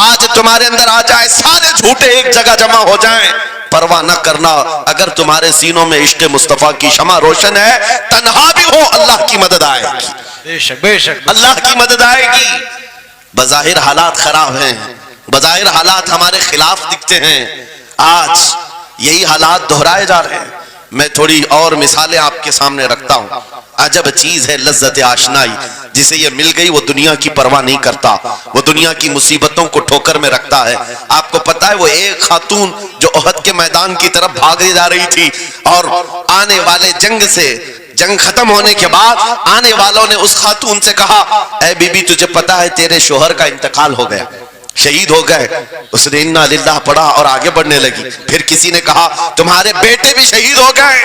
آج تمہارے اندر آ جائے، سارے جھوٹے ایک جگہ جمع ہو جائیں، پرواہ نہ کرنا، اگر تمہارے سینوں میں عشق مصطفیٰ کی شمع روشن ہے، تنہا بھی ہو اللہ کی مدد آئے گی، بے شک بے شک، اللہ کی مدد آئے گی۔ بظاہر حالات خراب ہیں، بظاہر حالات ہمارے خلاف دکھتے ہیں، آج یہی حالات دہرائے جا رہے ہیں۔ میں تھوڑی اور مثالیں آپ کے سامنے رکھتا ہوں۔ عجب چیز ہے لذت آشنائی، جسے یہ مل گئی وہ دنیا کی پرواہ نہیں کرتا، وہ دنیا کی مصیبتوں کو ٹھوکر میں رکھتا ہے۔ آپ کو پتا ہے وہ ایک خاتون جو احد کے میدان کی طرف بھاگے جا رہی تھی، اور آنے والے جنگ ختم ہونے کے بعد آنے والوں نے اس خاتون سے کہا، اے بی بی تجھے پتا ہے تیرے شوہر کا انتقال ہو گیا، شہید ہو گئے۔ اس نے انا للہ پڑھا اور آگے بڑھنے لگی۔ پھر کسی نے کہا تمہارے بیٹے بھی شہید ہو گئے،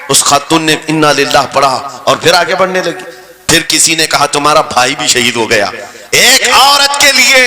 اس خاتون نے انا للہ پڑھا اور پھر آگے بڑھنے لگی۔ پھر کسی نے کہا تمہارا بھائی بھی شہید ہو گیا۔ ایک عورت کے لیے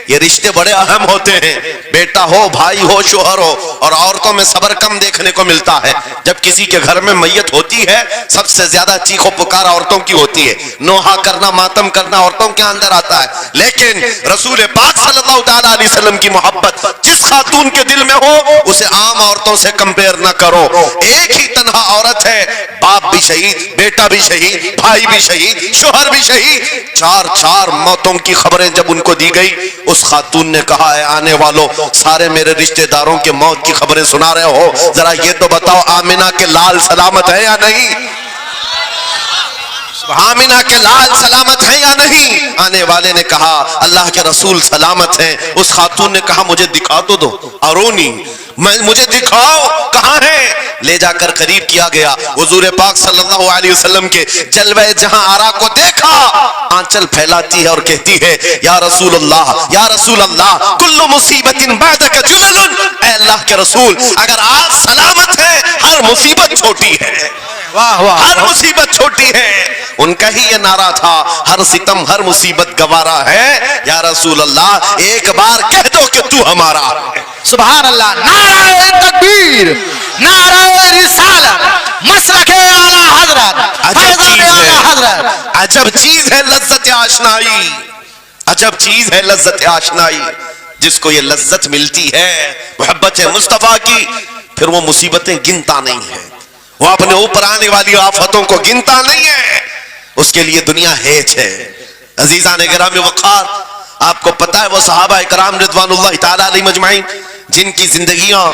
یہ رشتے بڑے اہم ہوتے ہیں، بیٹا ہو، بھائی ہو، شوہر ہو، اور عورتوں میں صبر کم دیکھنے کو ملتا ہے۔ جب کسی کے گھر میں میت ہوتی ہے سب سے زیادہ چیخ و پکار عورتوں کی ہوتی ہے، نوحہ کرنا، ماتم کرنا عورتوں کے اندر آتا ہے۔ لیکن رسول پاک صلی اللہ تعالیٰ علیہ وسلم کی محبت جس خاتون کے دل میں ہو اسے عام عورتوں سے کمپیئر نہ کرو۔ ایک ہی تنہا عورت ہے، باپ بھی شہید، بیٹا بھی شہید، بھائی بھی شہید، شوہر بھی شہید، چار موتوں کی خبریں جب ان کو دی گئی، اس خاتون نے کہا، اے آنے والوں، سارے میرے رشتہ داروں کے موت کی خبریں سنا رہے ہو، ذرا یہ تو بتاؤ آمنہ کے لال سلامت ہے یا نہیں؟ آمنہ کے لال سلامت ہے یا نہیں؟ آنے والے نے کہا اللہ کے رسول سلامت ہیں۔ اس خاتون نے کہا مجھے دکھا تو دو، ارونی، مجھے دکھاؤ کہاں ہے۔ لے جا کر قریب کیا گیا، حضور پاک صلی اللہ علیہ وسلم کے جلوہ جہاں آرا کو دیکھا، آنچل پھیلاتی ہے اور کہتی ہے یا رسول اللہ، یا رسول اللہ، کل مصیبت بعدک جلل، اے اللہ کے رسول اگر آپ سلامت ہیں ہر مصیبت چھوٹی ہے، واہ واہ، ہر مصیبت چھوٹی ہے۔ ان کا ہی یہ نعرہ تھا، ہر ستم ہر مصیبت گوارا ہے، یا رسول اللہ ایک بار کہہ دو کہ تو ہمارا ہے۔ سبحان اللہ، نعرہ تکبیر، نعرہ رسالت، مسلک اعلی حضرت، فیضان اعلی حضرت۔ عجب چیز ہے لذت آشنائی، عجب چیز ہے لذت آشنائی۔ جس کو یہ لذت ملتی ہے محبت مصطفیٰ کی، پھر وہ مصیبتیں گنتا نہیں ہے، وہ اپنے اوپر آنے والی آفتوں کو گنتا نہیں ہے، اس کے لیے دنیا ہیچ ہے۔ عزیزان گرامی وقار، آپ کو پتا ہے وہ صحابہ اکرام رضوان اللہ تعالیٰ علیہ مجمعین جن کی زندگیاں،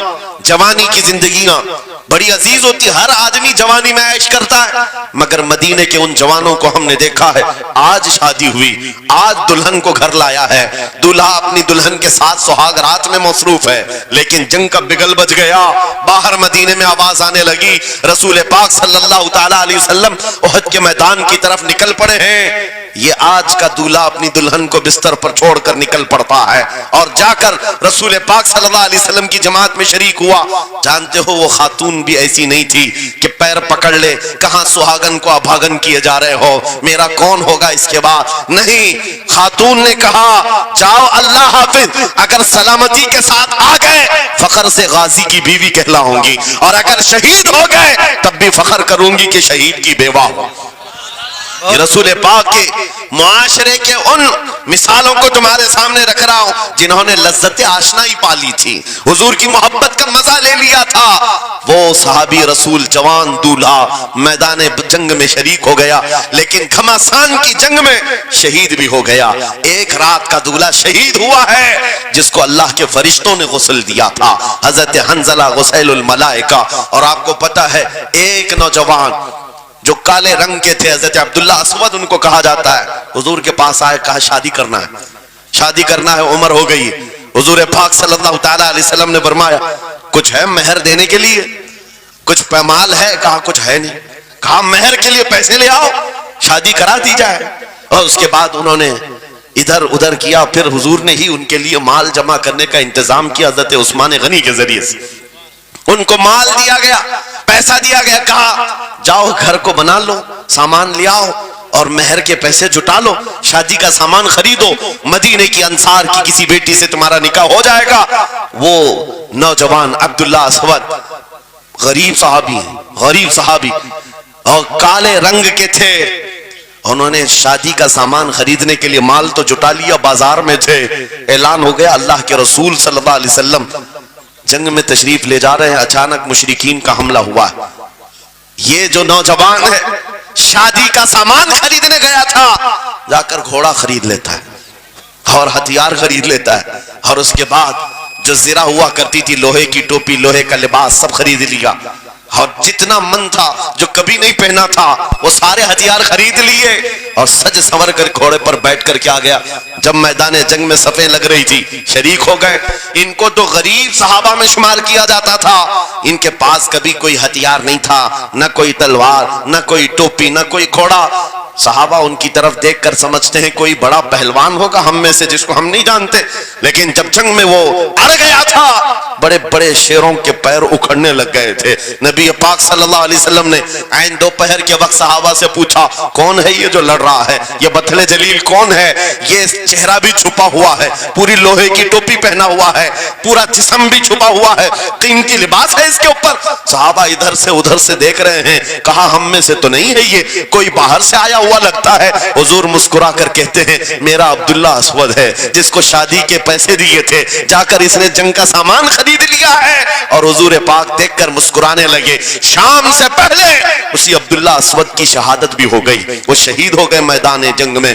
جوانی کی زندگیاں بڑی عزیز ہوتی، ہر آدمی جوانی میں عیش کرتا ہے، مگر مدینے کے ان جوانوں کو ہم نے دیکھا ہے آج شادی ہوئی، آج دلہن کو گھر لایا ہے، دلہا اپنی دلہن کے ساتھ سہاگ رات میں مصروف ہے، لیکن جنگ کا بگل بج گیا، باہر مدینے میں آواز آنے لگی، رسول پاک صلی اللہ تعالیٰ علیہ وسلم احد کے میدان کی طرف نکل پڑے ہیں۔ یہ آج کا دولہا اپنی دلہن کو بستر پر چھوڑ کر نکل پڑتا ہے اور جا کر رسول پاک صلی اللہ علیہ وسلم کی جماعت میں شریک ہوا۔ جانتے ہو وہ خاتون بھی ایسی نہیں تھی کہ پیر پکڑ لے، کہاں سہاگن کو ابھاگن کیے جا رہے ہو، میرا کون ہوگا اس کے بعد، نہیں، خاتون نے کہا جاؤ اللہ حافظ، اگر سلامتی کے ساتھ آ گئے فخر سے غازی کی بیوی کہلاؤں گی، اور اگر شہید ہو گئے تب بھی فخر کروں گی کہ شہید کی بیوہ ہو۔ یہ رسول پاک کے معاشرے کے ان مثالوں کو تمہارے سامنے رکھ رہا ہوں جنہوں نے لذت آشنائی پالی تھی، حضور کی محبت کا مزہ لے لیا تھا۔ وہ صحابی رسول جوان دولہا میدان جنگ میں شریک ہو گیا، لیکن گھماسان کی جنگ میں شہید بھی ہو گیا۔ ایک رات کا دولہا شہید ہوا ہے جس کو اللہ کے فرشتوں نے غسل دیا تھا، حضرت حنظلہ غسیل الملائکہ۔ اور آپ کو پتا ہے ایک نوجوان جو کالے رنگ کے تھے، حضرت عبداللہ اسود ان کو کہا جاتا ہے، حضور کے پاس آئے، کہا شادی کرنا ہے، شادی کرنا ہے، عمر ہو گئی۔ حضور پاک صلی اللہ تعالیٰ علیہ وسلم نے فرمایا کچھ ہے مہر دینے کے لیے، کچھ پیمال ہے، کہا کچھ ہے نہیں، کہا مہر کے لیے پیسے لے آؤ، شادی کرا دی جائے۔ اور اس کے بعد انہوں نے ادھر ادھر کیا، پھر حضور نے ہی ان کے لیے مال جمع کرنے کا انتظام کیا حضرت عثمان غنی کے ذریعے سے، ان کو مال دیا گیا، پیسہ دیا گیا، کہا جاؤ گھر کو بنا لو، سامان لے آؤ اور مہر کے پیسے جٹا لو، شادی کا سامان خریدو، مدینے کی انصار کی کسی بیٹی سے تمہارا نکاح ہو جائے گا۔ وہ نوجوان عبداللہ اسود غریب صحابی ہیں، غریب صحابی، اور کالے رنگ کے تھے، انہوں نے شادی کا سامان خریدنے کے لیے مال تو جٹا لیا, بازار میں تھے, اعلان ہو گیا اللہ کے رسول صلی اللہ علیہ وسلم جنگ میں تشریف لے جا رہے ہیں, اچانک مشرکین کا حملہ ہوا ہے. یہ جو نوجوان ہے شادی کا سامان خریدنے گیا تھا, جا کر گھوڑا خرید لیتا ہے اور ہتھیار خرید لیتا ہے, اور اس کے بعد جو زرہ ہوا کرتی تھی, لوہے کی ٹوپی, لوہے کا لباس, سب خرید لیا, اور جتنا من تھا جو کبھی نہیں پہنا تھا وہ سارے ہتھیار خرید لیے, اور سج سنور کر گھوڑے پر بیٹھ کر کیا گیا. جب میدان جنگ میں صفیں لگ رہی تھی شریک ہو گئے. ان کو تو غریب صحابہ میں شمار کیا جاتا تھا, ان کے پاس کبھی کوئی ہتھیار نہیں تھا, نہ کوئی تلوار, نہ کوئی ٹوپی, نہ کوئی گھوڑا. صحابہ ان کی طرف دیکھ کر سمجھتے ہیں کوئی بڑا پہلوان ہوگا ہم میں سے جس کو ہم نہیں جانتے, لیکن جب جنگ میں وہ اڑ گیا تھا بڑے بڑے شیروں کے پیر اکھڑنے لگ گئے تھے. نبی پاک صلی اللہ علیہ وسلم نے عین دوپہر کے وقت صحابہ سے پوچھا کون ہے یہ جو لڑ رہا ہے, یہ بطل جلیل کون ہے, یہ چہرہ بھی چھپا ہوا ہے, پوری لوہے کی ٹوپی پہنا ہوا ہے, پورا جسم بھی چھپا ہوا ہے, قیمتی لباس ہے اس کے اوپر. صحابہ ادھر سے ادھر سے دیکھ رہے ہیں, کہا ہم میں سے تو نہیں ہے, یہ کوئی باہر سے آیا ہوا لگتا ہے. حضور مسکرا کر کہتے ہیں میرا عبداللہ اسود ہے جس کو شادی کے پیسے دیے تھے, جا کر اس نے جنگ کا سامان خرید لیا ہے. اور حضور پاک دیکھ کر مسکرانے لگے. شام سے پہلے اسی عبداللہ اسود کی شہادت بھی ہو گئی, وہ شہید ہو گئے میدان جنگ میں.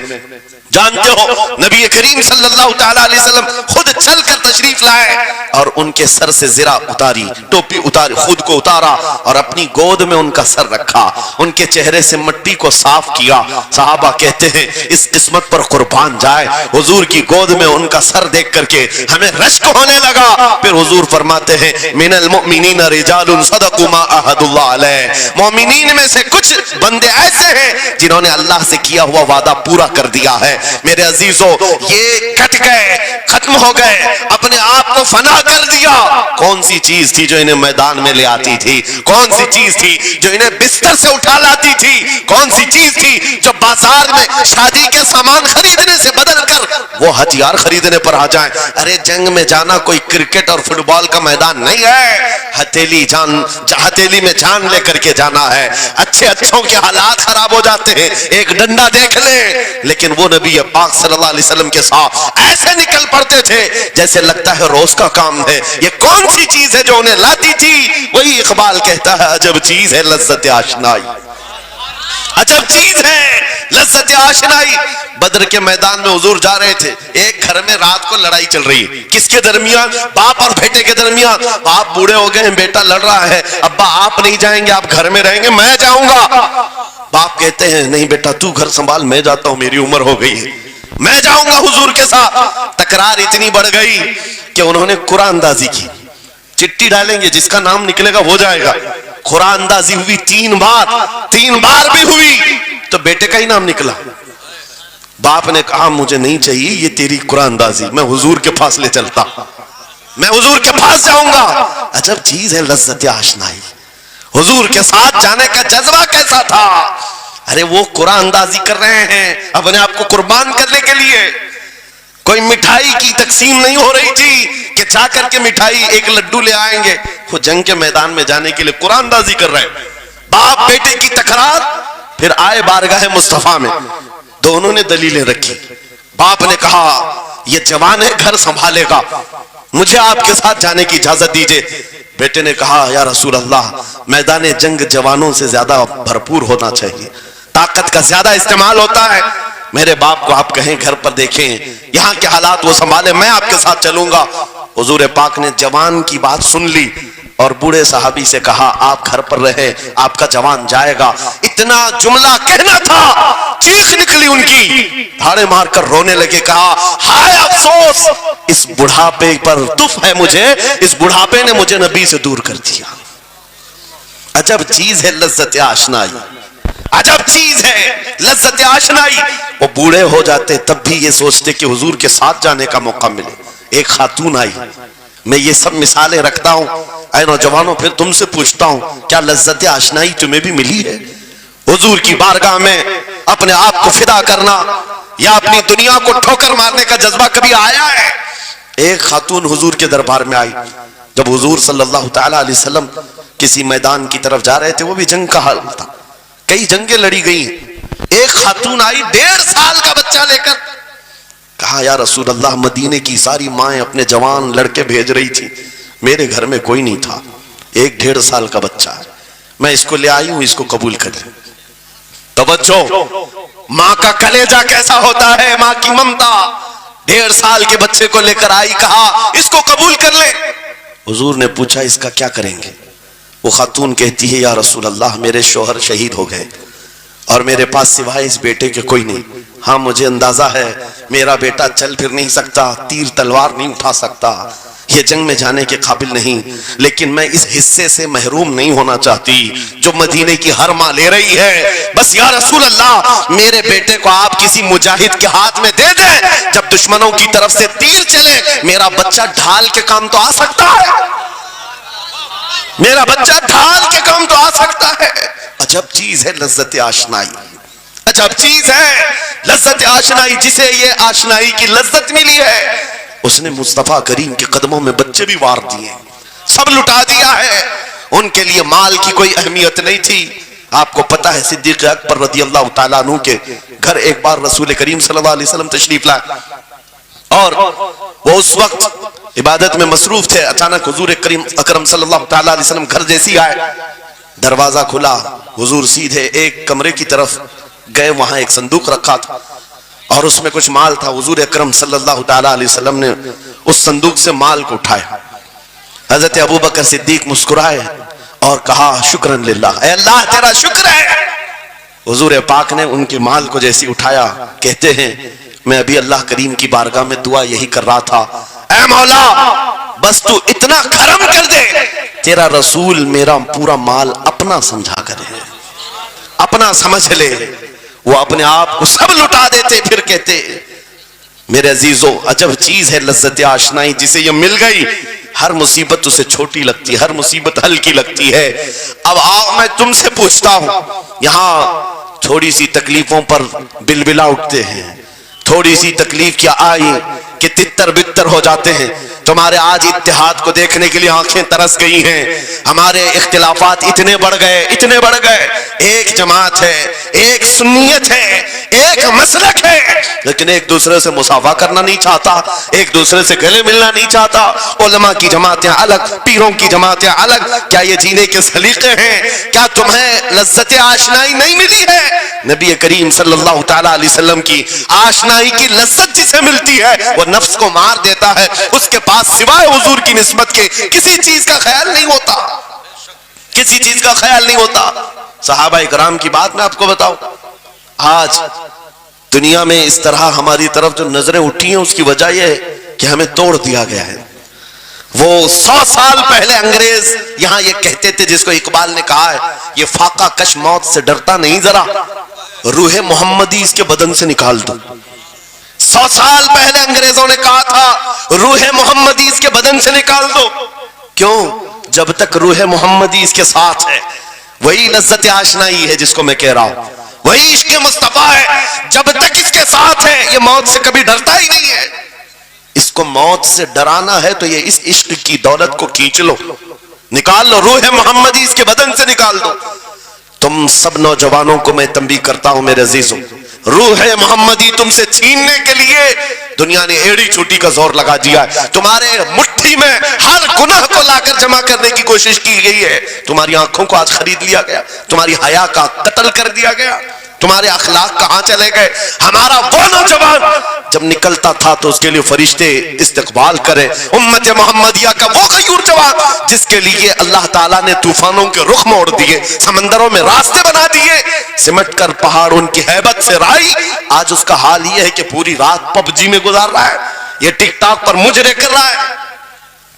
جانتے ہو نبی کریم صلی اللہ تعالیٰ علیہ وسلم خود چل کر تشریف لائے اور ان کے سر سے زرہ اتاری, ٹوپی اتاری, خود کو اتارا اور اپنی گود میں ان کا سر رکھا, ان کے چہرے سے مٹی کو صاف کیا. صحابہ کہتے ہیں اس قسمت پر قربان جائے, حضور کی گود میں ان کا سر دیکھ کر کے ہمیں رشک ہونے لگا. پھر حضور فرماتے ہیں من المؤمنین رجال صدقوا ما عاهدوا اللہ علیہ, مومنین میں سے کچھ بندے ایسے ہیں جنہوں نے اللہ سے کیا ہوا وعدہ پورا کر دیا ہے. میرے عزیزو یہ کٹ گئے, ختم ہو گئے, اپنے آپ کو فنا کر دیا. کون سی چیز تھی جو انہیں میدان میں لے آتی تھی, کون سی چیز تھی جو انہیں بستر سے اٹھا لاتی تھی, کون سی چیز تھی جو بازار میں شادی کے سامان خریدنے سے بدل کر وہ ہتھیار خریدنے پر آ جائیں. ارے جنگ میں جانا کوئی کرکٹ اور فٹ بال کا میدان نہیں ہے, ہتھیلی میں جان لے کر کے جانا ہے. اچھوں کے حالات خراب ہو جاتے ہیں, ایک ڈنڈا دیکھ لیں, لیکن وہ نبی پاک صلی اللہ علیہ وسلم کے ساتھ ایسے نکل پڑتے تھے جیسے لگتا ہے روز کا کام ہے. یہ کون سی چیز ہے جو انہیں لاتی تھی؟ وہی اقبال کہتا ہے عجب چیز ہے لذت آشنائی, عجب چیز ہے لذت آشنائی. بدر کے میدان میں حضور جا رہے تھے, ایک گھر میں رات کو لڑائی چل رہی ہے. کس کے درمیان؟ باپ اور بیٹے کے درمیان. باپ بوڑھے ہو گئے ہیں, بیٹا لڑ رہا ہے, ابا آپ نہیں جائیں گے, آپ گھر میں رہیں گے, میں جاؤں گا. باپ کہتے ہیں نہیں بیٹا تو گھر سنبھال, میں جاتا ہوں, میری عمر ہو گئی ہے, میں جاؤں گا حضور کے ساتھ. تکرار اتنی بڑھ گئی کہ انہوں نے قرآن اندازی کی, چٹھی ڈالیں گے جس کا نام نکلے گا وہ جائے گا. قرآن اندازی ہوئی 3 بار بھی ہوئی تو بیٹے کا ہی نام نکلا. باپ نے کہا مجھے نہیں چاہیے یہ تیری قرآن اندازی, میں حضور کے پاس لے چلتا, میں حضور کے پاس جاؤں گا. عجب چیز ہے لذت آشنائی. حضور کے ساتھ جانے کا جذبہ کیسا تھا. ارے وہ قرآن اندازی کر رہے ہیں اپنے آپ کو قربان کرنے کے لیے. کوئی مٹھائی کی تقسیم نہیں ہو رہی تھی کہ جا کر کے مٹھائی ایک لڈو لے آئیں گے. وہ جنگ کے میدان میں جانے کے لیے قرآن اندازی کر رہے ہیں. باپ بیٹے کی تکرار. پھر آئے بارگاہ مصطفیٰ میں, دونوں نے دلیلیں رکھی. باپ نے کہا یہ جوان ہے گھر سنبھالے گا, مجھے آپ کے ساتھ جانے کی اجازت دیجئے. بیٹے نے کہا یا رسول اللہ میدان جنگ جوانوں سے زیادہ بھرپور ہونا چاہیے, طاقت کا زیادہ استعمال ہوتا ہے. میرے باپ کو آپ کہیں گھر پر دیکھیں, یہاں کے حالات وہ سنبھالیں, میں آپ کے ساتھ چلوں گا. حضور پاک نے جوان کی بات سن لی اور بوڑھے صحابی سے کہا آپ گھر پر رہے, آپ کا جوان جائے گا. اتنا جملہ کہنا تھا, چیخ نکلی ان کی, دھاڑے مار کر رونے لگے. کہا ہائے افسوس, اس بڑھاپے پر دف ہے مجھے, اس بڑھاپے نے مجھے نبی سے دور کر دیا. عجب چیز ہے لذت آشنائی, عجب چیز ہے لذت آشنائی. وہ بوڑھے ہو جاتے تب بھی یہ سوچتے کہ حضور کے ساتھ جانے کا موقع ملے. ایک خاتون آئی, میں یہ سب مثالیں رکھتا ہوں اے نوجوانوں, پھر تم سے پوچھتا ہوں کیا لذت آشنائی تمہیں بھی ملی ہے؟ حضور کی بارگاہ میں اپنے آپ کو فدا کرنا یا اپنی دنیا کو ٹھوکر مارنے کا جذبہ کبھی آیا ہے؟ ایک خاتون حضور کے دربار میں آئی. جب حضور صلی اللہ تعالی علیہ وسلم کسی میدان کی طرف جا رہے تھے, وہ بھی جنگ کا حال تھا, کئی جنگیں لڑی گئی, ایک خاتون آئی 1.5 سال کا بچہ لے کر, کہا یا رسول اللہ مدینے کی ساری مائیں اپنے جوان لڑکے بھیج رہی تھی, میرے گھر میں کوئی نہیں تھا, 1.5 سال کا بچہ ہے, میں اس کو لے آئی ہوں, اس کو قبول کر لیں. توجہ, ماں کا کلیجہ کیسا ہوتا ہے, ماں کی ممتا. 1.5 سال کے بچے کو لے کر آئی, کہا اس کو قبول کر لیں. حضور نے پوچھا اس کا کیا کریں گے؟ وہ خاتون کہتی ہے یا رسول اللہ میرے شوہر شہید ہو گئے اور میرے پاس سوائے اس بیٹے کے کوئی نہیں. ہاں مجھے اندازہ ہے میرا بیٹا چل پھر نہیں سکتا, تیر تلوار نہیں اٹھا سکتا, یہ جنگ میں جانے کے قابل نہیں, لیکن میں اس حصے سے محروم نہیں ہونا چاہتی جو مدینے کی ہر ماں لے رہی ہے. بس یا رسول اللہ میرے بیٹے کو آپ کسی مجاہد کے ہاتھ میں دے دیں, جب دشمنوں کی طرف سے تیر چلے میرا بچہ ڈھال کے کام تو آ سکتا ہے, میرا بچہ ڈھال کے کام تو آ سکتا ہے. عجب چیز ہے لذت آشنائی, عجب چیز ہے لذت آشنائی. جسے یہ آشنائی کی لذت ملی ہے اس نے مصطفیٰ کریم کے قدموں میں بچے بھی وار دیے, سب لٹا دیا ہے. ان کے لیے مال کی کوئی اہمیت نہیں تھی. آپ کو پتا ہے صدیق اکبر رضی اللہ تعالیٰ عنہ کے گھر ایک بار رسول کریم صلی اللہ علیہ وسلم تشریف لائے اور وہ اس وقت عبادت میں مصروف تھے. اچانک حضور کریم اکرم صلی اللہ تعالیٰ علیہ وسلم گھر جیسی آئے, دروازہ کھلا, حضور سیدھے ایک کمرے کی طرف گئے, وہاں ایک صندوق رکھا تھا اور اس میں کچھ مال تھا. حضور اکرم صلی اللہ تعالیٰ علیہ وسلم نے اس صندوق سے مال کو اٹھایا. حضرت ابوبکر صدیق مسکرائے اور کہا شکرن للہ, اے اللہ تیرا شکر ہے. حضور پاک نے ان کے مال کو جیسی اٹھایا, کہتے ہیں میں ابھی اللہ کریم کی بارگاہ میں دعا یہی کر رہا تھا, اے مولا بس تو اتنا کرم کر دے تیرا رسول میرا پورا مال اپنا سمجھا کرے, اپنا سمجھ لے. وہ اپنے آپ کو سب لٹا دیتے, پھر کہتے میرے عزیزو عجب چیز ہے لذت آشنائی, جسے یہ مل گئی ہر مصیبت اسے چھوٹی لگتی, ہر مصیبت ہلکی لگتی ہے. اب آؤ میں تم سے پوچھتا ہوں, یہاں تھوڑی سی تکلیفوں پر بلبلا اٹھتے ہیں, تھوڑی سی تکلیف کیا آئی کہ تتر بتر ہو جاتے ہیں. تمہارے آج اتحاد کو دیکھنے کے لیے آنکھیں ترس گئی ہیں. ہمارے اختلافات اتنے بڑھ گئے, اتنے بڑھ گئے. ایک جماعت ہے, ایک سنیت ہے, ایک مسلک ہے, لیکن ایک دوسرے سے مساوا کرنا نہیں چاہتا, ایک دوسرے سے گلے ملنا نہیں چاہتا. علماء کی جماعتیں الگ, پیروں کی جماعتیں الگ. کیا یہ جینے کے سلیقے ہیں؟ کیا تمہیں لذت آشنائی نہیں ملی ہے؟ نبی کریم صلی اللہ تعالیٰ علیہ وسلم کی آشنائی کی لذت جسے ملتی ہے وہ نفس کو مار دیتا ہے. اس کے پاس سوائے حضور کی نسبت کے کسی چیز کا خیال نہیں ہوتا, کسی چیز کا خیال نہیں ہوتا. صحابہ کرام کی بات میں آپ کو بتاؤں, آج دنیا میں اس طرح ہماری طرف جو نظریں اٹھی ہیں اس کی وجہ یہ ہے کہ ہمیں توڑ دیا گیا ہے. وہ 100 سال پہلے انگریز یہاں یہ کہتے تھے, جس کو اقبال نے کہا ہے یہ فاقہ کش موت سے ڈرتا نہیں, ذرا روح محمدی اس کے بدن سے نکال دو. 100 سال پہلے انگریزوں نے کہا تھا روح محمدی اس کے بدن سے نکال دو. کیوں؟ جب تک روح محمدی اس کے ساتھ ہے وہی لذت آشنائی ہے جس کو میں کہہ رہا ہوں, وہی عشق مصطفیٰ ہے. جب تک اس کے ساتھ ہے یہ موت سے کبھی ڈرتا ہی نہیں ہے. اس کو موت سے ڈرانا ہے تو یہ اس عشق کی دولت کو کھینچ لو, نکال لو, روح محمدی اس کے بدن سے نکال دو. تم سب نوجوانوں کو میں تنبیہ کرتا ہوں میرے عزیزوں, روح محمدی تم سے چھیننے کے لیے دنیا نے ایڑی چوٹی کا زور لگا دیا ہے. تمہارے مٹھی میں ہر گناہ کو لا کر جمع کرنے کی کوشش کی گئی ہے. تمہاری آنکھوں کو آج خرید لیا گیا, تمہاری حیا کا قتل کر دیا گیا, تمہارے اخلاق کہاں چلے گئے. ہمارا وہ نوجوان جب نکلتا تھا تو اس کے لیے فرشتے استقبال کرے. امت محمدیہ کا وہ غیور جوان جس کے لیے اللہ تعالیٰ نے طوفانوں کے رخ موڑ دیے, سمندروں میں راستے بنا دیے, سمٹ کر پہاڑ ان کی ہیبت سے رائی. آج اس کا حال یہ ہے کہ پوری رات پب جی میں گزار رہا ہے, یہ ٹک ٹاک پر مجرے کر رہا ہے.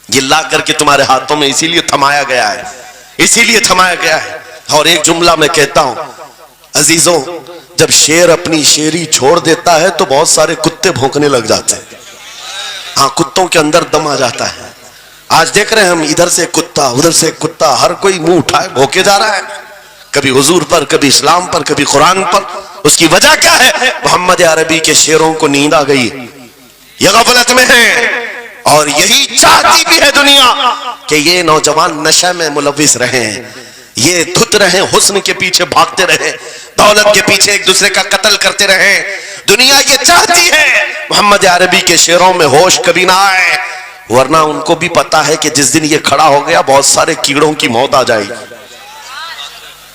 یہ لا کر کے تمہارے ہاتھوں میں اسی لیے تھمایا گیا ہے, اسی لیے تھمایا گیا ہے. اور ایک جملہ میں کہتا ہوں عزیزوں, جب شیر اپنی شیری چھوڑ دیتا ہے تو بہت سارے کتے بھونکنے لگ جاتے ہیں. ہاں, کتوں کے اندر دم آ جاتا ہے. آج دیکھ رہے ہیں ہم, ادھر سے کتا ادھر سے کتا, ہر کوئی منہ اٹھائے بھونکے جا رہا ہے, کبھی حضور پر, کبھی اسلام پر, کبھی قرآن پر. اس کی وجہ کیا ہے؟ محمد عربی کے شیروں کو نیند آ گئی, یہ غفلت میں ہے. اور یہی چاہتی بھی ہے دنیا کہ یہ نوجوان نشے میں ملوث رہے ہیں, یہ دھت رہے, حسن کے پیچھے بھاگتے رہے, دولت کے پیچھے ایک دوسرے کا قتل کرتے رہے. دنیا یہ چاہتی ہے محمد عربی کے شعروں میں ہوش کبھی نہ آئے, ورنہ ان کو بھی پتا ہے کہ جس دن یہ کھڑا ہو گیا بہت سارے کیڑوں کی موت آ جائے گی,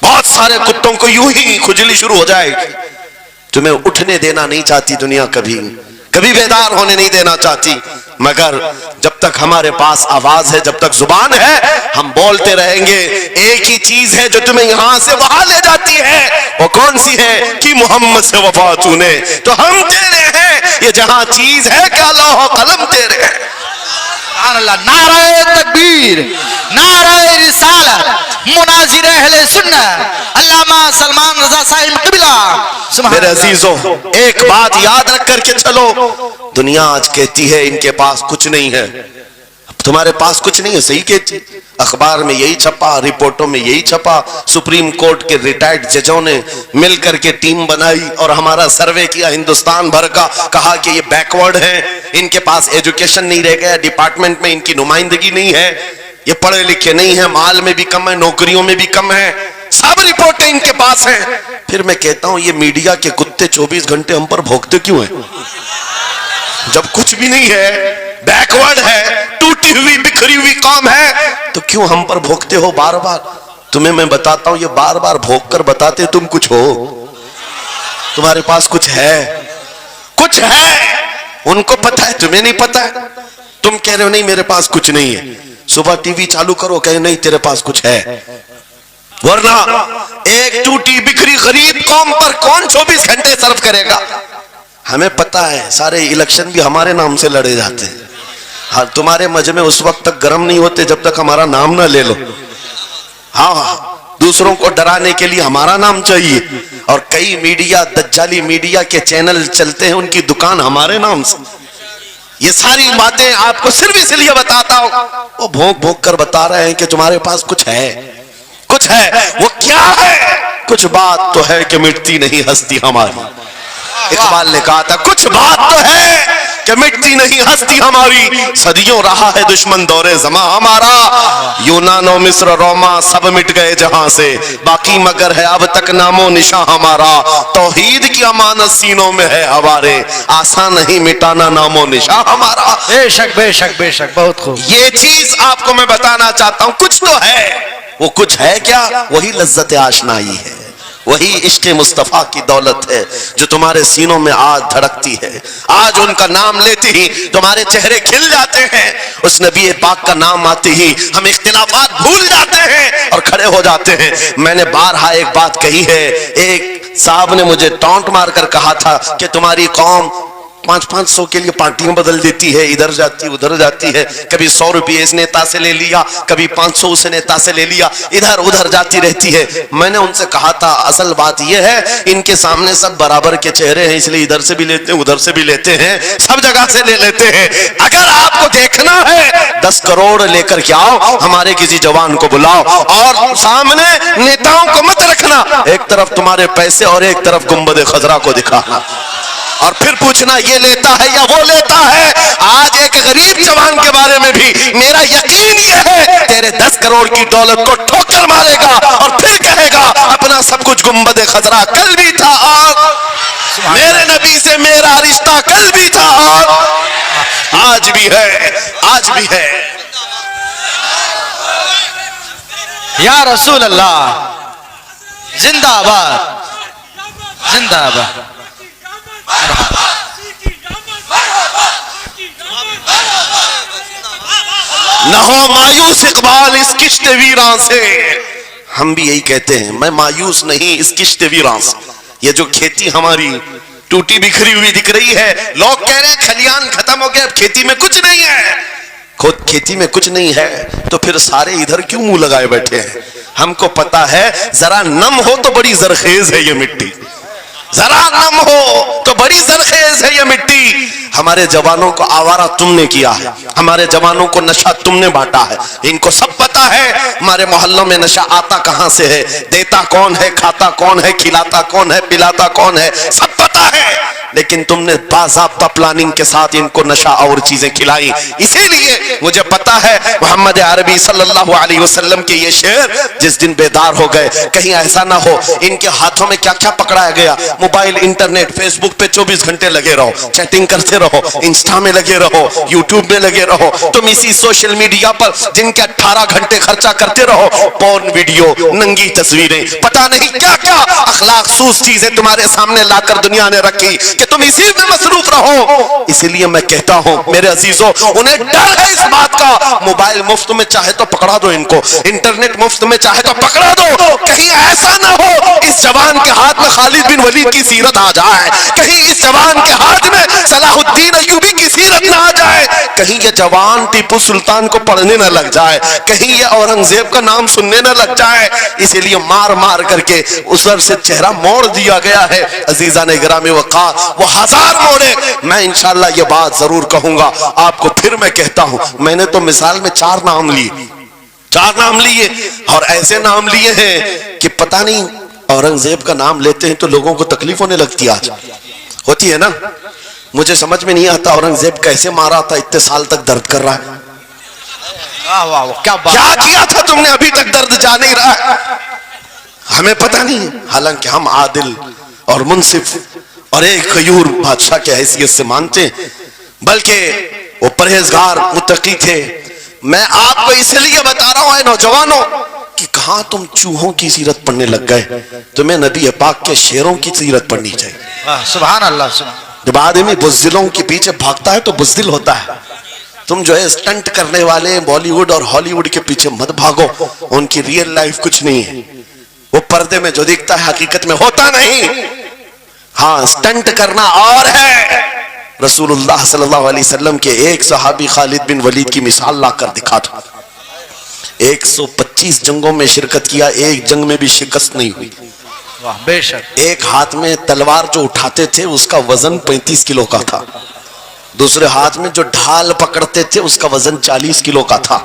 بہت سارے کتوں کو یوں ہی کھجلی شروع ہو جائے گی. تمہیں اٹھنے دینا نہیں چاہتی دنیا, کبھی کبھی بیدار ہونے نہیں دینا چاہتی, مگر جب تک ہمارے پاس آواز ہے, جب تک زبان ہے, ہم بولتے رہیں گے. ایک ہی چیز ہے جو تمہیں یہاں سے وہاں لے جاتی ہے, وہ کون سی ہے کہ محمد سے وفا تو نے, تو ہم تیرے ہیں. یہ جہاں چیز ہے کہ لوح و قلم تیرے ہیں. سبحان اللہ. نعرہ تکبیر, نعرہ رسالت, مناظر اہل سنت علامہ سلمان رضا صاحب قبلہ. میرے عزیزوں, ایک بات یاد رکھ کر کے چلو, دنیا آج کہتی ہے ان کے پاس کچھ نہیں ہے. تمہارے پاس کچھ نہیں ہے, صحیح کہتی, اخبار میں یہی چھپا, رپورٹوں میں یہی چھپا. سپریم کورٹ کے ریٹائرڈ ججوں نے مل کر کے ٹیم بنائی اور ہمارا سروے کیا ہندوستان بھر کا, کہا کہ یہ بیکورڈ ہیں, ان کے پاس ایجوکیشن نہیں رہ گیا, ڈپارٹمنٹ میں ان کی نمائندگی نہیں ہے, یہ پڑھے لکھے نہیں ہیں, مال میں بھی کم ہے, نوکریوں میں بھی کم ہے, سب رپورٹیں ان کے پاس ہیں. پھر میں کہتا ہوں یہ میڈیا کے کتے 24 گھنٹے ہم پر بھونکتے کیوں ہیں؟ جب کچھ بھی نہیں ہے, بیکورڈ ہے, ٹوٹی ہوئی بکھری ہوئی قوم ہے, تو کیوں ہم پر بھونکتے ہو بار بار؟ تمہیں میں بتاتا ہوں, یہ بار بار بھونک کر بتاتے تم کچھ ہو, تمہارے پاس کچھ ہے, کچھ ہے. ان کو پتا ہے, تمہیں نہیں پتا ہے. تم کہہ رہے ہو نہیں میرے پاس کچھ نہیں ہے, صبح ٹی وی چالو کرو, کہے نہیں تیرے پاس کچھ ہے. ورنہ ایک ٹوٹی بکھری غریب قوم پر کون 24 گھنٹے صرف کرے گا؟ ہمیں پتا ہے سارے الیکشن بھی ہمارے نام سے لڑے جاتے ہیں. ہاں, تمہارے مجمع اس وقت تک گرم نہیں ہوتے جب تک ہمارا نام نہ لے لو. ہاں, دوسروں کو ڈرانے کے لیے ہمارا نام چاہیے, اور کئی میڈیا, دجالی میڈیا کے چینل چلتے ہیں, ان کی دکان ہمارے نام سے. یہ ساری باتیں آپ کو صرف اس لیے بتاتا ہوں, وہ بھونک بھونک کر بتا رہے ہیں کہ تمہارے پاس کچھ ہے, کچھ ہے. وہ کیا ہے؟ کچھ بات تو ہے کہ مٹتی نہیں ہستی ہماری. اقبال نے کہا تھا کچھ بات تو ہے کہ مٹتی نہیں ہستی ہماری, صدیوں رہا ہے دشمن دور زماں ہمارا, یونان و مصر روما سب مٹ گئے جہاں سے, باقی مگر ہے اب تک نام و نشاں ہمارا, توحید کی امانت سینوں میں ہے ہمارے, آسان نہیں مٹانا نام و نشاں ہمارا. بے شک بے شک بے شک, بہت خوب. یہ چیز آپ کو میں بتانا چاہتا ہوں, کچھ تو ہے. وہ کچھ ہے کیا؟ وہی لذت آشنائی ہے, وہی عشق مصطفیٰ کی دولت ہے جو تمہارے سینوں میں آج دھڑکتی ہے. آج ان کا نام لیتے ہی تمہارے چہرے کھل جاتے ہیں, اس نبی پاک کا نام آتے ہی ہم اختلافات بھول جاتے ہیں اور کھڑے ہو جاتے ہیں. میں نے بارہا ایک بات کہی ہے, ایک صاحب نے مجھے ٹونٹ مار کر کہا تھا کہ تمہاری قوم 500 کے لیے پارٹیاں بدل دیتی ہے, ادھر جاتی ادھر جاتی ہے, کبھی 100 روپئے اس نیتا سے لے لیا, کبھی 500 اس نیتا سے لے لیا, ادھر ادھر جاتی رہتی ہے. میں نے ان سے کہا تھا اصل بات یہ ہے ان کے سامنے سب برابر کے چہرے ہیں, اس لیے ادھر سے بھی لیتے ہیں ادھر سے بھی لیتے ہیں, سب جگہ سے لے لیتے ہیں. اگر آپ کو دیکھنا ہے 10 کروڑ لے کر کے آؤ, ہمارے کسی جوان کو بلاؤ, اور سامنے نیتاؤں کو مت رکھنا, ایک طرف تمہارے پیسے اور ایک طرف گنبد خضرا کو دکھانا, اور پھر پوچھنا یہ لیتا ہے یا وہ لیتا ہے. آج ایک غریب جوان کے بارے میں بھی میرا یقین یہ ہے تیرے 10 کروڑ کی دولت کو ٹھوکر مارے گا اور پھر کہے گا اپنا سب کچھ گنبد خضرا کل بھی تھا, اور میرے نبی سے میرا رشتہ کل بھی تھا, اور آج بھی ہے, آج بھی ہے. یا رسول اللہ, زندہ آباد, زندہ آباد. نہ ہو مایوس اقبال اس کشت ویراں سے. ہم بھی یہی کہتے ہیں, میں مایوس نہیں اس کشت ویراں سے. یہ جو کھیتی ہماری ٹوٹی بکھری ہوئی دکھ رہی ہے, لوگ کہہ رہے ہیں کھلیان ختم ہو گئے, اب کھیتی میں کچھ نہیں ہے. خود کھیتی میں کچھ نہیں ہے تو پھر سارے ادھر کیوں منہ لگائے بیٹھے ہیں؟ ہم کو پتا ہے ذرا نم ہو تو بڑی زرخیز ہے یہ مٹی, ذرا نم ہو تو بڑی زرخیز ہے یہ مٹی. ہمارے جوانوں کو آوارہ تم نے کیا ہے, ہمارے جوانوں کو نشہ تم نے بانٹا ہے, ان کو سب پتا ہے ہمارے محلوں میں نشہ آتا کہاں سے ہے, دیتا کون ہے, کھاتا کون ہے, کھلاتا کون ہے, پلاتا کون ہے, سب پتا ہے. لیکن تم نے باضابطہ پلاننگ کے ساتھ ان کو نشہ اور چیزیں کھلائی. اسی لیے مجھے پتا ہے محمد عربی صلی اللہ علیہ وسلم کے یہ شعر جس دن بیدار ہو گئے کہیں ایسا نہ ہو ان کے ہاتھوں میں کیا کیا پکڑایا گیا. موبائل, انٹرنیٹ, فیس بک پہ 24 گھنٹے لگے رہو, چیٹنگ کرتے رہو, انسٹا میں لگے رہو, یوٹیوب میں لگے رہو, تم اسی سوشل میڈیا پر جن کے 18 گھنٹے خرچہ کرتے رہو, پورن ویڈیو, ننگی تصویریں, پتہ نہیں کیا کیا اخلاق سوز چیزیں تمہارے سامنے لا کر دنیا نے رکھی کہ تم اسی میں مصروف رہو. اسی لیے میں کہتا ہوں میرے عزیزوں, انہیں ڈر ہے اس بات کا. موبائل مفت میں چاہے تو پکڑا دو ان کو, انٹرنیٹ مفت میں چاہے تو پکڑا دو, کہیں ایسا نہ ہو اس جوان کے ہاتھ میں خالد بن ولید کی سیرت آ جائے, کہیں اس جوان کے ہاتھ میں صلاح الدین ایوبی کی سیرت نہ آ جائے, کہیں یہ جوان ٹیپو سلطان کو پڑھنے نہ لگ جائے, کہیں یہ اورنگزیب کا نام سننے نہ لگ جائے. اسی لیے مار مار کر کے اس سر سے چہرہ موڑ دیا گیا ہے. عزیزان گرامی وقار, وہ ہزار موڑے. میں انشاءاللہ یہ بات ضرور کہوں گا آپ کو, پھر میں کہتا ہوں میں نے تو مثال میں 4 نام لیے اور ایسے نام لیے ہیں کہ پتہ نہیں اورنگزیب کا نام لیتے ہیں تو لوگوں کو تکلیف ہونے لگتی, آج ہوتی ہے نا. مجھے سمجھ میں نہیں آتا اورنگزیب کیسے مارا تھا, اتنے سال تک درد کر رہا ہے. کیا کیا تھا تم نے, ابھی تک درد جا نہیں رہا ہے, ہمیں پتہ نہیں. حالانکہ ہم عادل اور منصف اور ایک غیور بادشاہ کی حیثیت سے مانتے ہیں, بلکہ وہ پرہیزگار متقی تھے. میں آپ کو اس لیے بتا رہا ہوں اے نوجوانوں کہ کہاں تم چوہوں کی سیرت پڑھنے لگ گئے, تمہیں نبی پاک کے شیروں کی سیرت پڑھنی چاہیے. سبحان اللہ, سبحان. جب آدمی بزدلوں کے پیچھے بھاگتا ہے تو بزدل ہوتا ہے. تم جو ہے اسٹنٹ کرنے والے بالی ووڈ اور ہالی ووڈ کے پیچھے مت بھاگو, ان کی ریئل لائف کچھ نہیں ہے. وہ پردے میں جو دکھتا ہے حقیقت میں ہوتا نہیں. ہاں, اسٹنٹ کرنا اور ہے. رسول اللہ صلی اللہ علیہ وسلم کے ایک صحابی خالد بن ولید کی مثال لا کر دکھا تھا. 125 جنگوں میں شرکت کیا, ایک جنگ میں بھی شکست نہیں ہوئی. بے شک. ایک ہاتھ میں تلوار جو اٹھاتے تھے اس کا وزن 35 کلو کا تھا, دوسرے ہاتھ میں جو ڈھال پکڑتے تھے اس کا وزن 40 کلو کا تھا.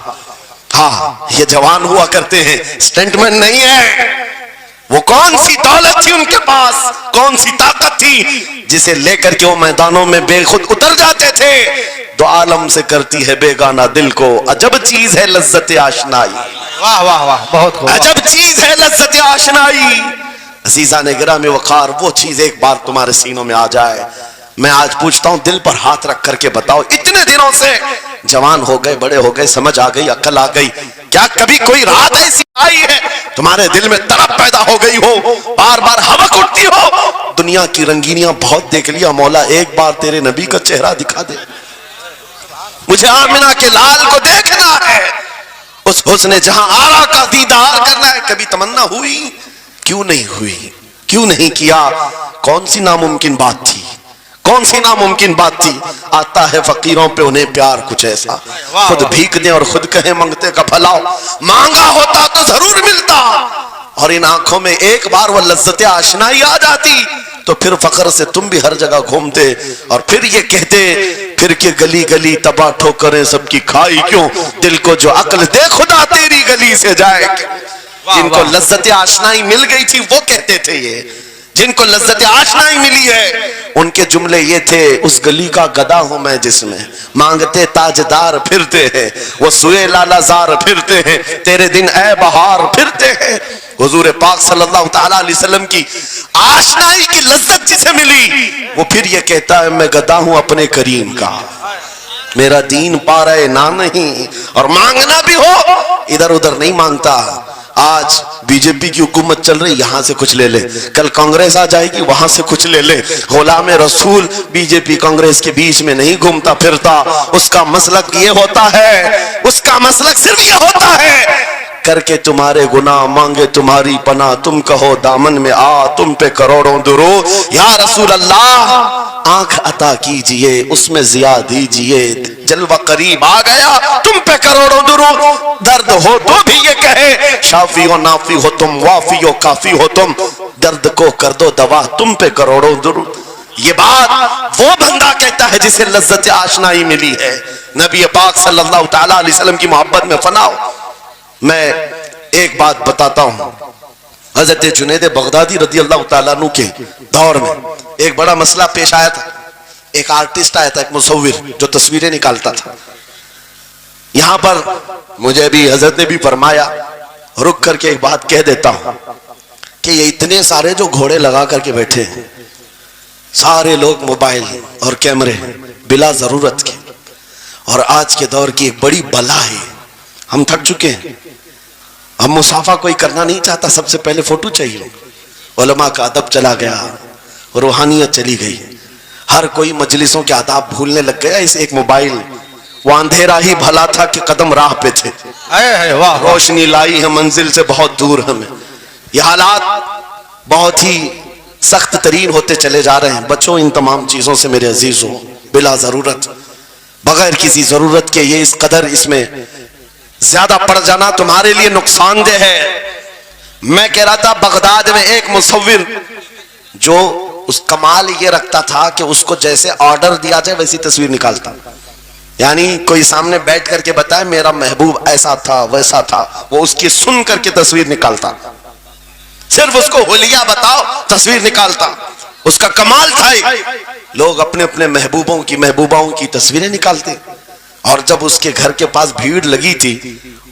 ہاں, یہ جوان ہوا کرتے ہیں, اسٹنٹ مین نہیں ہے. وہ کون سی دولت تھی ان کے پاس, کون سی طاقت تھی جسے لے کر کے وہ میدانوں میں بے خود اتر جاتے تھے. دو عالم سے کرتی ہے بیگانہ دل کو, عجب چیز ہے لذت آشنائی. واہ واہ واہ, بہت خوب. عجب چیز ہے لذت آشنائی. عزیزان گرامی وقار, وہ چیز ایک بار تمہارے سینوں میں آ جائے. میں آج پوچھتا ہوں دل پر ہاتھ رکھ کر کے بتاؤ, اتنے دنوں سے جوان ہو گئے, بڑے ہو گئے, سمجھ آ گئی, عقل آ گئی, کیا کبھی کوئی رات ایسی آئی ہے تمہارے دل میں طلب پیدا ہو گئی ہو, بار بار حوق اٹھتی ہو, دنیا کی رنگینیاں بہت دیکھ لیا, مولا ایک بار تیرے نبی کا چہرہ دکھا دے, مجھے آمنہ کے لال کو دیکھنا ہے, اس حسن جہاں آرا کا دیدار کرنا ہے. کبھی تمنا ہوئی, کیوں نہیں ہوئی, کیوں نہیں کیا؟ کون سی ناممکن بات تھی, کون سی ناممکن بات تھی؟ آتا ہے فقیروں پہ انہیں پیار کچھ ایسا, خود بھیک دیں اور خود کہیں منگتے کا بھلا, مانگا ہوتا تو ضرور ملتا, اور ان آنکھوں میں ایک بار وہ لذت آشنائی آ جاتی تو پھر فخر سے تم بھی ہر جگہ گھومتے اور پھر یہ کہتے پھر کہ گلی گلی تباہ ٹھوکریں سب کی کھائی کیوں, دل کو جو عقل دے خدا تیری گلی سے جائے. جن کو لذت آشنائی مل گئی تھی وہ کہتے تھے, یہ جن کو لذت آشنائی ملی ہے ان کے جملے یہ تھے, اس گلی کا گدا ہوں میں جس میں مانگتے تاجدار پھرتے ہیں, وہ سوئے لالا زار پھرتے ہیں, تیرے دن اے بہار پھرتے ہیں. حضور پاک صلی اللہ تعالی علیہ وسلم کی آشنائی کی لذت جسے ملی وہ پھر یہ کہتا ہے میں گدا ہوں اپنے کریم کا, میرا دین پا رہے نہ نہیں, اور مانگنا بھی ہو ادھر ادھر نہیں مانگتا. آج بی جے پی کی حکومت چل رہی, یہاں سے کچھ لے لے, کل کانگریس آ جائے گی وہاں سے کچھ لے لے. غلام رسول بی جے پی کانگریس کے بیچ میں نہیں گھومتا پھرتا, اس کا مسلک یہ ہوتا ہے, اس کا مسلک صرف یہ ہوتا ہے کر کے تمہارے گناہ مانگے تمہاری پناہ, تم کہو دامن میں آ تم پہ کروڑوں درود. یا رسول اللہ آنکھ عطا کیجئے اس میں ضیاء دیجئے, جلوہ قریب آ گیا تم پہ کروڑوں درود. درد ہو تو بھی یہ کہے شافی و نافی ہو تم, وافی و کافی ہو تم, درد کو کر دو دوا تم پہ کروڑوں درود. یہ بات وہ بندہ کہتا ہے جسے لذت آشنائی ملی ہے, نبی پاک صلی اللہ تعالی علیہ وسلم کی محبت میں فنا ہو. میں ایک بات بتاتا ہوں, حضرت جنید بغدادی رضی اللہ تعالیٰ عنہ کے دور میں ایک بڑا مسئلہ پیش آیا تھا. ایک آرٹسٹ آیا تھا, ایک مصور جو تصویریں نکالتا تھا. یہاں پر مجھے بھی حضرت نے بھی فرمایا, رک کر کے ایک بات کہہ دیتا ہوں کہ یہ اتنے سارے جو گھوڑے لگا کر کے بیٹھے ہیں, سارے لوگ موبائل اور کیمرے بلا ضرورت کے, اور آج کے دور کی ایک بڑی بلا ہے. ہم تھک چکے ہیں, ہم مصافحہ کوئی کرنا نہیں چاہتا, سب سے پہلے فوٹو چاہیے. علماء کا ادب چلا گیا, روحانیت چلی گئی, ہر کوئی مجلسوں کے آداب بھولنے لگ گیا. اس ایک موبائل, وہ اندھیرا ہی بھلا تھا کہ قدم راہ پہ تھے, روشنی لائی ہے منزل سے بہت دور ہمیں. یہ حالات بہت ہی سخت ترین ہوتے چلے جا رہے ہیں. بچوں ان تمام چیزوں سے میرے عزیزوں, بلا ضرورت, بغیر کسی ضرورت کے یہ اس قدر اس میں زیادہ پڑ جانا تمہارے لیے نقصان دہ ہے. میں کہہ رہا تھا بغداد میں ایک مصور جو اس کمال یہ رکھتا تھا کہ اس کو جیسے آرڈر دیا جائے ویسی تصویر نکالتا. یعنی کوئی سامنے بیٹھ کر کے بتائے میرا محبوب ایسا تھا ویسا تھا, وہ اس کی سن کر کے تصویر نکالتا. صرف اس کو حلیہ بتاؤ تصویر نکالتا. اس کا کمال تھا. لوگ اپنے اپنے محبوبوں کی محبوباؤں کی تصویریں نکالتے. اور جب اس کے گھر کے پاس بھیڑ لگی تھی,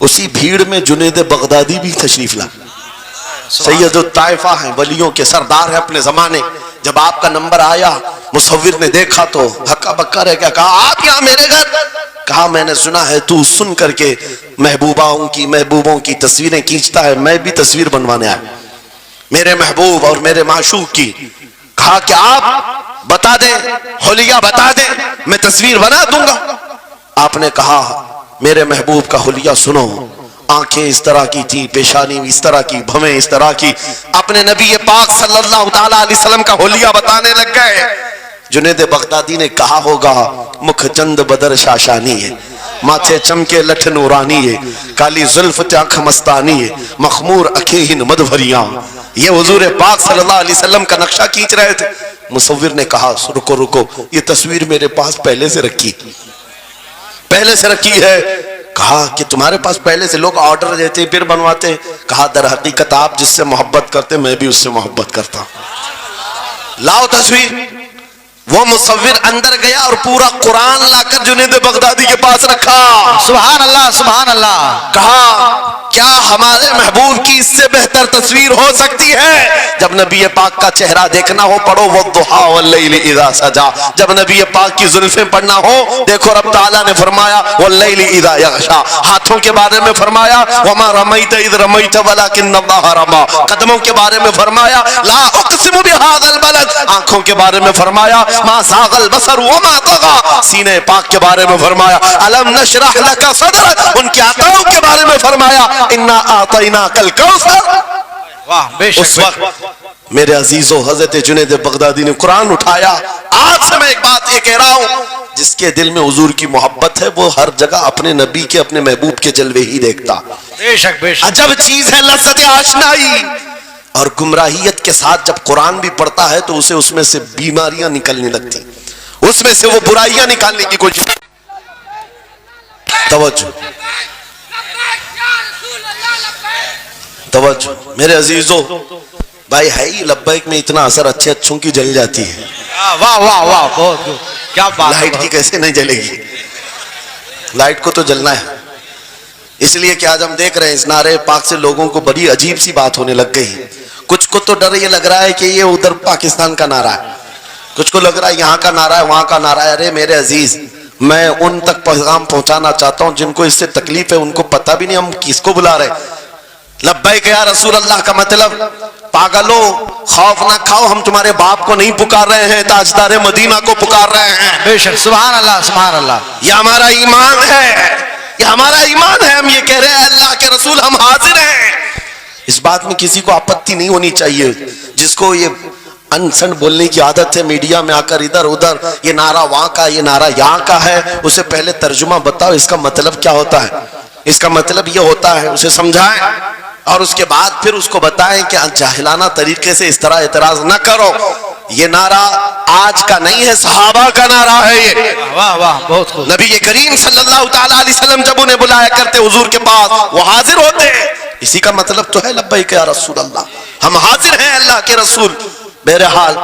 اسی بھیڑ میں جنید بغدادی بھی تشریف لا. سید الطائفہ ہیں, ولیوں کے سردار ہیں اپنے زمانے. جب آپ کا نمبر آیا, مصور نے دیکھا تو ہکا بکا رہ گیا. کہا آپ یہاں میرے گھر؟ کہا میں نے سنا ہے تو سن کر کے محبوبوں کی تصویریں کھینچتا ہے, میں بھی تصویر بنوانے آیا میرے محبوب اور میرے معشوق کی. کہا کہ آپ بتا دیں, حلیہ بتا دیں, میں تصویر بنا دوں گا. آپ نے کہا میرے محبوب کا حلیہ سنو. آنکھیں اس طرح کی تھی, پیشانی اس طرح کی, بھویں اس طرح کی. اپنے نبی پاک صلی اللہ تعالی علیہ وسلم کا حلیہ بتانے لگ گئے. جنید بغدادی نے کہا ہوگا مکھ چند بدر شاشانی ہے, ماتھے چمکے لٹھ نورانی ہے, کالی زلف آنکھ مستانی ہے, مخمور اکھیں مدبھریاں. یہ حضور پاک صلی اللہ علیہ وسلم کا نقشہ کھینچ رہے تھے. مصور نے کہا رکو رکو, یہ تصویر میرے پاس پہلے سے رکھی ہے. کہا کہ تمہارے پاس پہلے سے لوگ آرڈر دیتے پھر بنواتے. کہا در حقیقت آپ جس سے محبت کرتے میں بھی اس سے محبت کرتا ہوں, لاؤ تصویر. وہ مصور اندر گیا اور پورا قرآن لا کر جنید بغدادی کے پاس رکھا. سبحان اللہ سبحان اللہ. کہا کیا ہمارے محبوب کی اس سے بہتر تصویر ہو سکتی ہے؟ جب نبی پاک کا چہرہ دیکھنا ہو پڑھو والضحیٰ واللیل اذا سجا. جب نبی پاک کی زلفیں پڑھنا ہو دیکھو رب تعالیٰ نے فرمایا واللیل اذا یغشا. ہاتھوں کے بارے میں فرمایا وما رمیت اذ رمیت ولکن اللہ رما. قدموں کے بارے میں فرمایا لا اقسم بہذا البلد. آنکھوں کے بارے میں فرمایا ما زاغ البصر وما طغى. سینے پاک کے بارے میں فرمایا الم نشرح لك صدرك. ان کے عطاؤں کے بارے میں فرمایا انا اعطیناک الکوثر. واہ بے شک. اس وقت میرے عزیزو حضرت جنید بغدادی نے قرآن اٹھایا. آج سے میں ایک بات یہ کہہ رہا ہوں, جس کے دل میں حضور کی محبت ہے وہ ہر جگہ اپنے نبی کے اپنے محبوب کے جلوے ہی دیکھتا. بے شک بے شک. عجب چیز ہے لذت آشنائی. اور گمراہیت کے ساتھ جب قرآن بھی پڑھتا ہے تو اسے اس میں سے بیماریاں نکلنے لگتی, اس میں سے وہ برائیاں نکالنے کی کوشش. توجہ میرے عزیزو, بھائی ہے ہی لبیک میں اتنا اثر اچھے اچھوں کی جل جاتی ہے. واہ واہ واہ بہت کیا بات. لائٹ کی کیسے نہیں جلے گی؟ لائٹ کو تو جلنا ہے. اس لیے کہ آج ہم دیکھ رہے ہیں اس نعرے پاک سے لوگوں کو بڑی عجیب سی بات ہونے لگ گئی. کچھ کو تو ڈر یہ لگ رہا ہے کہ یہ ادھر پاکستان کا نعرہ ہے, کچھ کو لگ رہا ہے یہاں کا نعرہ ہے وہاں کا نعرہ ہے. ارے میرے عزیز, میں ان تک پیغام پہنچانا چاہتا ہوں جن کو اس سے تکلیف ہے, ان کو پتہ بھی نہیں ہم کس کو بلا رہے. لبیک یا رسول اللہ کا مطلب پاگلو خوف نہ کھاؤ, ہم تمہارے باپ کو نہیں پکار رہے ہیں, تاجدار مدینہ کو پکار رہے ہیں. بے شک سبحان اللہ سبحان اللہ. یہ ہمارا ایمان ہے, یہ ہمارا ایمان ہے. ہم یہ کہہ رہے ہیں اللہ کے رسول ہم حاضر ہیں. اس بات میں کسی کو آپتی نہیں ہونی چاہیے. جس کو یہ انسن بولنے کی عادت ہے میڈیا میں آ کر ادھر ادھر یہ نعرہ وہاں کا یہ نعرہ یہاں کا ہے, اسے پہلے ترجمہ بتاؤ اس کا مطلب کیا ہوتا ہے. اس کا مطلب یہ ہوتا ہے, اسے سمجھائیں اور اس کے بعد پھر اس کو بتائیں کہ جاہلانہ طریقے سے اس طرح اعتراض نہ کرو. یہ نعرہ آج کا نہیں ہے، صحابہ کا نعرہ ہے یہ. واہ واہ بہت خوب. نبی کریم صلی اللہ تعالی علیہ وسلم جب انہیں بلایا کرتے حضور کے پاس، وہ حاضر ہوتے. اسی کا مطلب تو ہے لبیک یا رسول اللہ، ہم حاضر ہیں اللہ کے رسول. بہرحال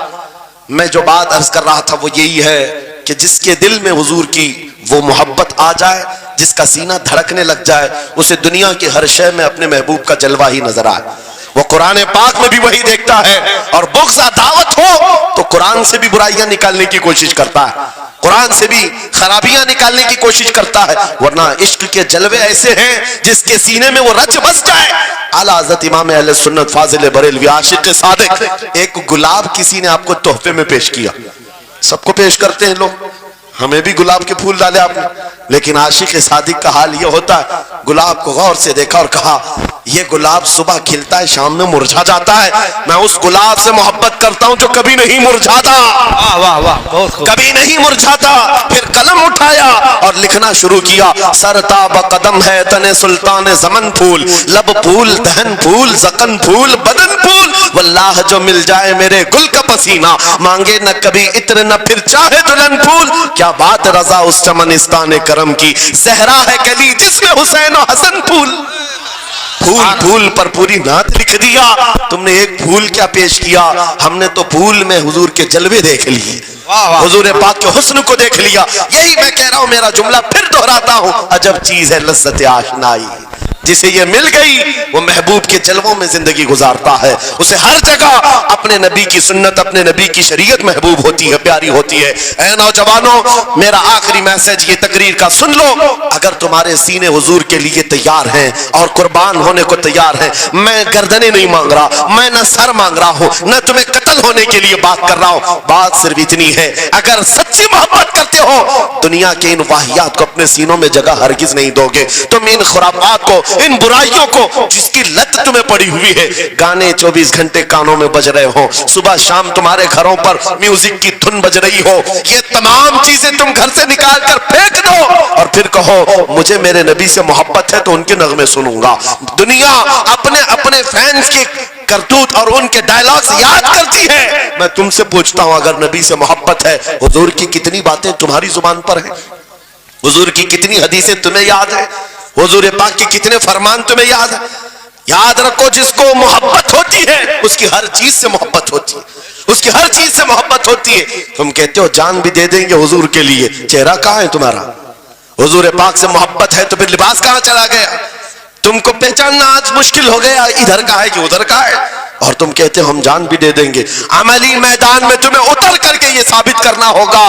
میں جو بات عرض کر رہا تھا وہ یہی ہے کہ جس کے دل میں حضور کی وہ محبت آ جائے، جس کا سینہ دھڑکنے لگ جائے، اسے دنیا کی ہر شے میں اپنے محبوب کا جلوہ ہی نظر آئے. وہ قرآن پاک میں بھی وہی دیکھتا ہے. اور بغض عداوت ہو تو قرآن سے بھی برائیاں نکالنے کی کوشش کرتا ہے، قرآن سے بھی خرابیاں نکالنے کی کوشش کرتا ہے. ورنہ عشق کے جلوے ایسے ہیں جس کے سینے میں وہ رچ بس جائے. اعلیٰ حضرت امام اہل سنت فاضل بریلوی عاشق صادق، ایک گلاب کسی نے آپ کو تحفے میں پیش کیا. سب کو پیش کرتے ہیں لوگ، ہمیں بھی گلاب کے پھول ڈالے آپ نے، لیکن عاشق صادق کا حال یہ ہوتا ہے، گلاب کو غور سے دیکھا اور کہا یہ گلاب صبح کھلتا ہے شام میں مرجھا جاتا ہے، میں اس گلاب سے محبت کرتا ہوں جو کبھی نہیں مرجھاتا. واہ واہ واہ بہت خوب. کبھی نہیں مرجھاتا. پھر قلم اٹھایا اور لکھنا شروع کیا. سرتاب قدم ہے تن سلطان زمن پھول، لب پھول دہن پھول زقن پھول بدن پھول، واللہ جو مل جائے میرے گل کا پسینہ، مانگے نہ کبھی عطر نہ پھر چاہے دلہن پھول. کیا بات رضا اس چمنستان کرم کی، زہرا ہے کلی جس میں حسین و حسن پھول. پھول پھول پر پوری نعت لکھ دیا. تم نے ایک پھول کیا پیش کیا، ہم نے تو پھول میں حضور کے جلوے دیکھ لیے، حضور پاک کے حسن کو دیکھ لیا. یہی میں کہہ رہا ہوں، میرا جملہ پھر دہراتا ہوں، عجب چیز ہے لذت آشنائی. جسے یہ مل گئی وہ محبوب کے جلووں میں زندگی گزارتا ہے. اسے ہر جگہ اپنے نبی کی سنت، اپنے نبی کی شریعت محبوب ہوتی ہے، پیاری ہوتی ہے. اے نوجوانوں، میرا آخری میسج یہ تقریر کا سن لو. اگر تمہارے سینے حضور کے لیے تیار ہیں اور قربان ہونے کو تیار ہیں، میں گردنیں نہیں مانگ رہا، میں نہ سر مانگ رہا ہوں، نہ تمہیں قتل ہونے کے لیے بات کر رہا ہوں. بات صرف اتنی ہے، اگر سچی محبت کرتے ہو دنیا کے ان واہیات کو اپنے سینوں میں جگہ ہرگز نہیں دو گے. تم ان خرافات کو، ان برائیوں کو جس کی لت تمہیں پڑی ہوئی ہے، گانے 24 گھنٹے کانوں میں بج رہے ہو، صبح شام تمہارے گھروں پر میوزک کی دھن بج رہی ہو، یہ تمام چیزیں تم گھر سے نکال کر پھینک دو اور پھر کہو مجھے میرے نبی سے محبت ہے تو ان کے نغمے سنوں گا. دنیا اپنے فینس کی کرتوت اور ان کے ڈائلاگز یاد کرتی ہے. میں تم سے پوچھتا ہوں، اگر نبی سے محبت ہے، حضور کی کتنی باتیں تمہاری زبان پر ہیں، حضور کی کتنی حدیثیں تمہیں یاد ہیں، حضور پاک کے کتنے فرمان تمہیں یاد ہیں. یاد رکھو، جس کو محبت ہوتی ہے اس کی ہر چیز سے محبت ہوتی ہے، اس کی ہر چیز سے محبت ہوتی ہے. تم کہتے ہو جان بھی دے دیں گے حضور کے لیے، چہرہ کہاں ہے تمہارا؟ حضور پاک سے محبت ہے تو پھر لباس کہاں چلا گیا؟ تم کو پہچاننا آج مشکل ہو گیا، ادھر کا ہے کہ ادھر کا ہے. اور تم کہتے ہو ہم جان بھی دے دیں گے. عملی میدان میں تمہیں اتر کر کے یہ ثابت کرنا ہوگا.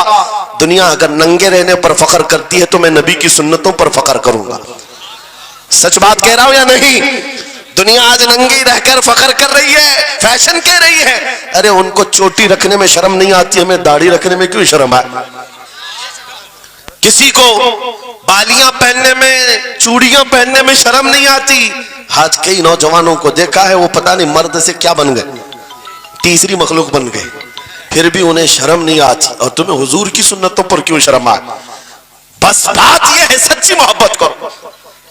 دنیا اگر ننگے رہنے پر فخر کرتی ہے تو میں نبی کی سنتوں پر فخر کروں گا. سچ بات کہہ رہا ہوں یا نہیں؟ دنیا آج ننگی رہ کر فخر کر رہی ہے، فیشن کہہ رہی ہے. ارے ان کو چوٹی رکھنے میں شرم نہیں آتی، ہمیں داڑھی رکھنے میں کیوں شرم ہے؟ کسی کو بالیاں پہننے میں، چوڑیاں پہننے میں شرم نہیں آتی. آج کئی نوجوانوں کو دیکھا ہے، وہ پتہ نہیں مرد سے کیا بن گئے، تیسری مخلوق بن گئے، پھر بھی انہیں شرم نہیں آتی. اور تمہیں حضور کی سنتوں پر کیوں شرم آئے؟ بس بات یہ ہے، سچی محبت کرو.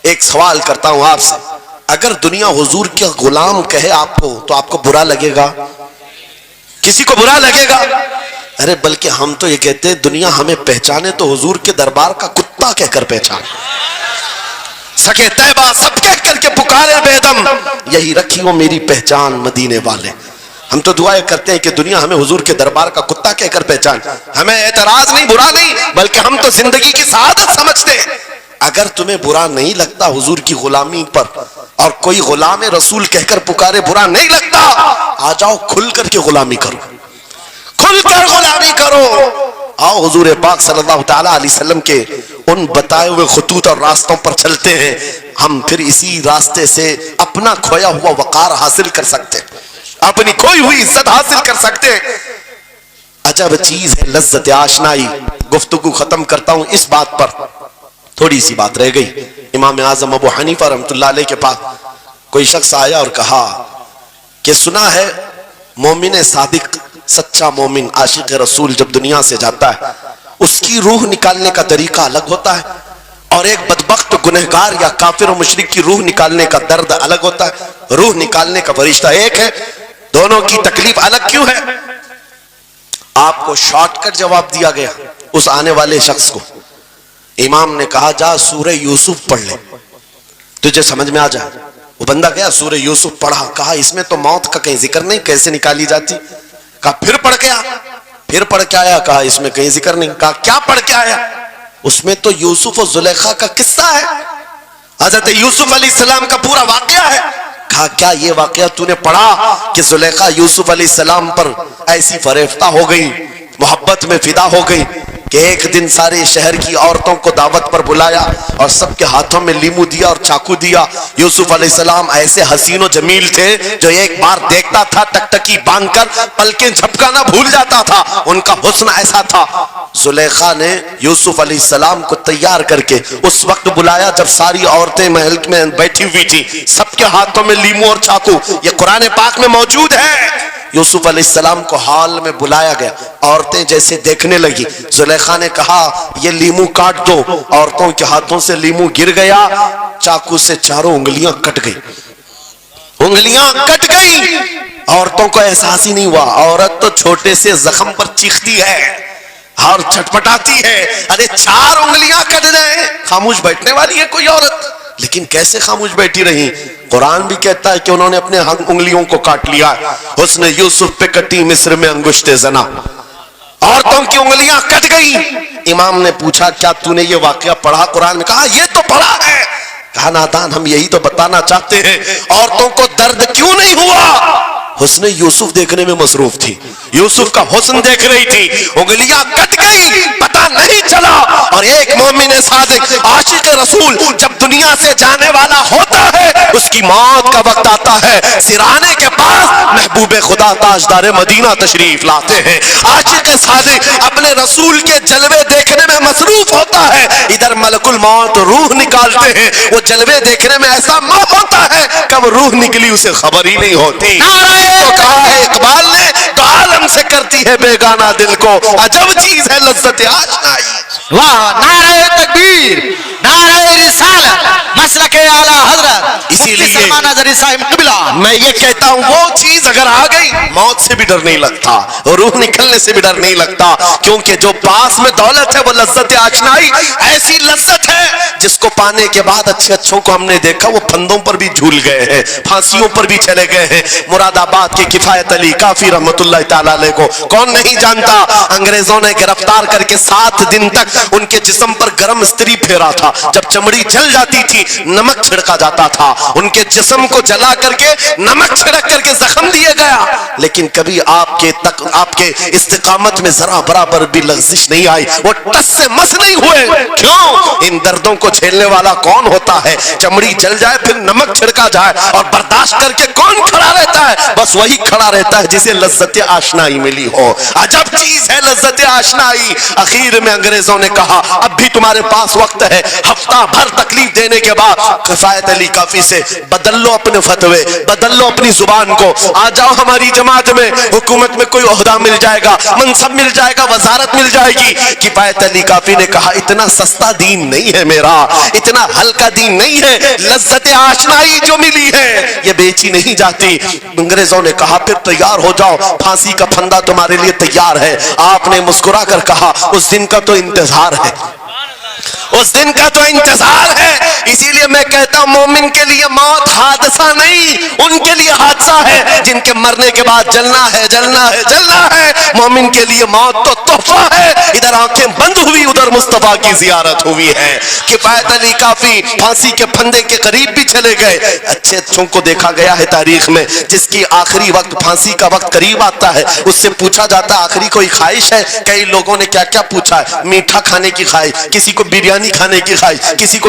ایک سوال کرتا ہوں آپ سے، اگر دنیا حضور کے غلام کہے آپ کو تو آپ کو برا لگے گا؟ کسی کو برا لگے گا؟ ارے بلکہ ہم تو یہ کہتے ہیں دنیا ہمیں پہچانے تو حضور کے دربار کا کتا کہہ کر پہچانے. سکے طیبہ سب کہہ کر کے پکارے بے دم، یہی رکھی وہ میری پہچان مدینے والے. ہم تو دعائیں کرتے ہیں کہ دنیا ہمیں حضور کے دربار کا کتا کہہ کر پہچان. ہمیں اعتراض نہیں، برا نہیں، بلکہ ہم تو زندگی کی سعادت سمجھتے ہیں. اگر تمہیں برا نہیں لگتا حضور کی غلامی پر، اور کوئی غلام رسول کہہ کر پکارے برا نہیں لگتا، آ جاؤ کھل کر کے غلامی کرو، کھل کر غلامی کرو. آؤ حضور پاک صلی اللہ تعالی علیہ وسلم کے ان بتائے ہوئے خطوط اور راستوں پر چلتے ہیں. ہم پھر اسی راستے سے اپنا کھویا ہوا وقار حاصل کر سکتے، اپنی کھوئی ہوئی عزت حاصل کر سکتے. عجب چیز ہے لذت آشنائی. گفتگو ختم کرتا ہوں اس بات پر، تھوڑی سی بات رہ گئی. امام اعظم ابو حنیفہ رحمۃ اللہ علیہ کے پاس کوئی شخص آیا اور کہا کہ سنا ہے مومن صادق، سچا مومن عاشق رسول جب دنیا سے جاتا ہے اس کی روح نکالنے کا طریقہ الگ ہوتا ہے، اور ایک بدبخت وقت گنہگار یا کافر و مشرک کی روح نکالنے کا درد الگ ہوتا ہے، روح نکالنے کا فرشتہ ایک ہے، دونوں کی تکلیف الگ کیوں ہے؟ آپ کو شارٹ کٹ جواب دیا گیا اس آنے والے شخص کو. امام نے کہا جا سورہ یوسف پڑھ لے تجھے سمجھ میں آ جائے. وہ بندہ گیا سورہ یوسف پڑھا، کہا اس میں تو موت کا کہیں ذکر نہیں، کیسے نکالی جاتی؟ کہا پھر پڑھ کے آ. پھر پڑھ کے آیا، کہا اس میں کہیں ذکر نہیں. کہا کیا پڑھ کے آیا؟ اس میں تو یوسف و زلیخا کا قصہ ہے، حضرت یوسف علیہ السلام کا پورا واقعہ ہے. کہا کیا یہ واقعہ تو نے پڑھا کہ زلیخا یوسف علیہ السلام پر ایسی فریفتہ ہو گئی، محبت میں فدا ہو گئی کہ ایک دن سارے شہر کی عورتوں کو دعوت پر بلایا اور سب کے ہاتھوں میں لیمو دیا اور چاقو دیا. یوسف علیہ السلام ایسے حسین و جمیل تھے جو ایک بار دیکھتا تھا ٹکٹکی باندھ کر پلکیں جھپکانا بھول جاتا تھا، ان کا حسن ایسا تھا. زلیخا نے یوسف علیہ السلام کو تیار کر کے اس وقت بلایا جب ساری عورتیں محل میں بیٹھی ہوئی تھی، سب کے ہاتھوں میں لیمو اور چاقو، یہ قرآن پاک میں موجود ہے. یوسف علیہ السلام کو ہال میں بلایا گیا، عورتیں جیسے دیکھنے لگی. زلیخا نے کہا یہ لیمو کاٹ دو. عورتوں کے ہاتھوں سے لیمو گر گیا، چاقو سے چاروں انگلیاں کٹ گئی، انگلیاں کٹ گئی. عورتوں کو احساس ہی نہیں ہوا. عورت تو چھوٹے سے زخم پر چیختی ہے اور چھٹپٹاتی ہے، ارے 4 انگلیاں کٹ جائیں. خاموش بیٹھنے والی ہے کوئی عورت؟ لیکن کیسے خاموش بیٹھی رہی؟ قرآن بھی کہتا ہے کہ انہوں نے اپنے انگلیوں کو کاٹ لیا. حسن یوسف پہ کٹی مصر میں انگشت زنا، عورتوں کی انگلیاں کٹ گئی. امام نے پوچھا کیا تو نے یہ واقعہ پڑھا قرآن میں؟ کہا یہ تو پڑھا ہے. کہا نادان ہم یہی تو بتانا چاہتے ہیں، عورتوں کو درد کیوں نہیں ہوا؟ حسن یوسف دیکھنے میں مصروف تھی، یوسف کا حسن دیکھ رہی تھی، انگلیاں کٹ گئی پتہ نہیں چلا. اور ایک مومن صادق عاشق رسول جب دنیا سے جانے والا ہوتا ہے اس کی موت کا وقت آتا ہے، سرانے کے پاس محبوب خدا تاجدار مدینہ تشریف لاتے ہیں. عاشق صادق اپنے رسول کے جلوے دیکھنے میں مصروف ہوتا ہے، ادھر ملک الموت روح نکالتے ہیں. وہ جلوے دیکھنے میں ایسا موت ہوتا ہے کب روح نکلی اسے خبر ہی نہیں ہوتی. تو کہا ہے اقبال نے تو عالم سے کرتی ہے بیگانہ دل کو عجب چیز ہے لذت آشنائی. واہ، نعرہ تکبیر، نعرہ رسالت، مسلک اعلی حضرت اسی لیے سلمان اظہری صاحب قبلہ. میں یہ کہتا ہوں وہ چیز اگر آ گئی موت سے بھی ڈر نہیں لگتا، روح نکلنے سے بھی ڈر نہیں لگتا، کیونکہ جو پاس میں دولت ہے وہ لذت آشنائی. ایسی لذت ہے جس کو پانے کے بعد اچھے اچھوں کو ہم نے دیکھا وہ پھندوں پر بھی جھول گئے ہیں، پھانسیوں پر بھی چلے گئے ہیں. مراد آباد کے کفایت علی کافی رحمت اللہ تعالی علیہ کو کون نہیں جانتا؟ انگریزوں نے گرفتار کر کے 7 دن تک ان کے جسم پر گرم استری پھیرا تھا. جب چمڑی جل جاتی تھی نمک چھڑکا جاتا تھا، ان کے جسم کو جلا کر کے نمک چھڑک کر کے زخم دیا گیا، لیکن کبھی آپ کے استقامت میں ذرا برابر بھی لغزش نہیں آئی، وہ ٹس سے مس نہیں ہوئے. کیوں؟ ان دردوں کو جھیلنے والا کون ہوتا ہے؟ چمڑی جل جائے پھر نمک چھڑکا جائے اور برداشت کر کے کون کھڑا رہتا ہے؟ بس وہی کھڑا رہتا ہے جسے لذت آشنائی ملی ہو. عجب چیز ہے لذت آشنائی. اخیر میں انگریزوں نے کہا اب بھی تمہارے پاس وقت ہے، ہفتہ بھر تکلیف دینے کے بعد کفایت علی کافی سے بدل لو اپنے فتوے، بدل لو اپنی زبان کو، آ جاؤ ہماری جماعت میں، حکومت میں کوئی عہدہ مل جائے گا، منصب مل جائے گا، وزارت مل جائے گی. کفایت علی کافی نے کہا اتنا سستا دین نہیں ہے میرا، اتنا ہلکا دین نہیں ہے، لذت آشنائی جو ملی ہے یہ بیچی نہیں جاتی. انگریزوں نے کہا پھر تیار ہو جاؤ، پھانسی کا پھندا تمہارے لیے تیار ہے. آپ نے مسکرا کر کہا اس دن کا تو انتظار ہے، اس دن کا تو انتظار ہے. اسی لیے میں کہتا ہوں مومن کے لیے موت حادثہ نہیں، ان کے لیے حادثہ ہے جن کے مرنے کے بعد جلنا ہے جلنا ہے جلنا ہے. مومن کے لیے موت تو تحفہ ہے. ادھر آنکھیں بند ہوئی ادھر مصطفیٰ کی زیارت ہوئی ہے. کفایت علی کافی پھانسی کے پھندے کے قریب بھی چلے گئے. اچھے اچھوں کو دیکھا گیا ہے تاریخ میں جس کی آخری وقت پھانسی کا وقت قریب آتا ہے اس سے پوچھا جاتا ہے آخری کوئی خواہش ہے؟ کئی لوگوں نے کیا کیا پوچھا ہے، میٹھا کھانے کی خواہش، کسی کو بریانی کھانے کی خواہش، کسی کو